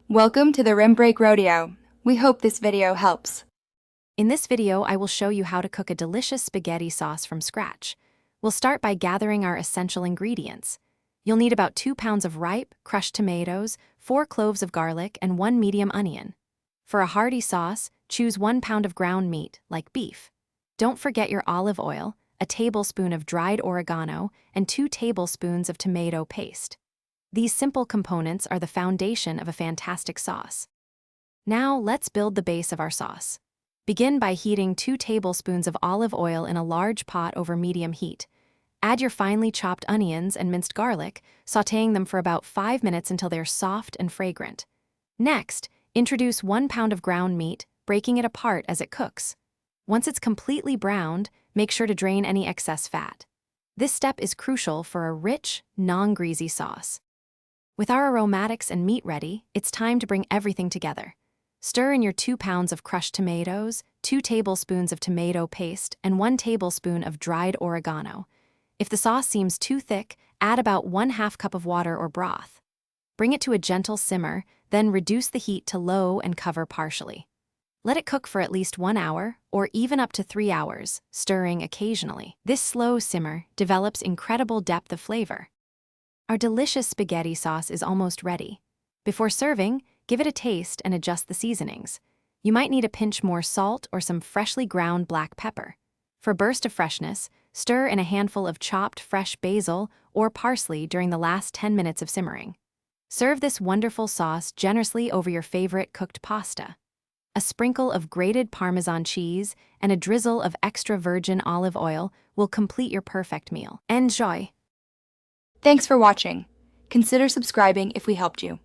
Welcome to the Rim Break Rodeo. We hope this video helps. In this video, I will show you how to cook a delicious spaghetti sauce from scratch. We'll start by gathering our essential ingredients. You'll need about 2 pounds of ripe, crushed tomatoes, 4 cloves of garlic, and 1 medium onion. For a hearty sauce, choose 1 pound of ground meat, like beef. Don't forget your olive oil, a tablespoon of dried oregano, and 2 tablespoons of tomato paste. These simple components are the foundation of a fantastic sauce. Now, let's build the base of our sauce. Begin by heating 2 tablespoons of olive oil in a large pot over medium heat. Add your finely chopped onions and minced garlic, sautéing them for about 5 minutes until they're soft and fragrant. Next, introduce 1 pound of ground meat, breaking it apart as it cooks. Once it's completely browned, make sure to drain any excess fat. This step is crucial for a rich, non-greasy sauce. With our aromatics and meat ready, it's time to bring everything together. Stir in your 2 pounds of crushed tomatoes, 2 tablespoons of tomato paste, and 1 tablespoon of dried oregano. If the sauce seems too thick, add about 1/2 cup of water or broth. Bring it to a gentle simmer, then reduce the heat to low and cover partially. Let it cook for at least 1 hour, or even up to 3 hours, stirring occasionally. This slow simmer develops incredible depth of flavor. Our delicious spaghetti sauce is almost ready. Before serving, give it a taste and adjust the seasonings. You might need a pinch more salt or some freshly ground black pepper. For a burst of freshness, stir in a handful of chopped fresh basil or parsley during the last 10 minutes of simmering. Serve this wonderful sauce generously over your favorite cooked pasta. A sprinkle of grated Parmesan cheese and a drizzle of extra virgin olive oil will complete your perfect meal. Enjoy! Thanks for watching. Consider subscribing if we helped you.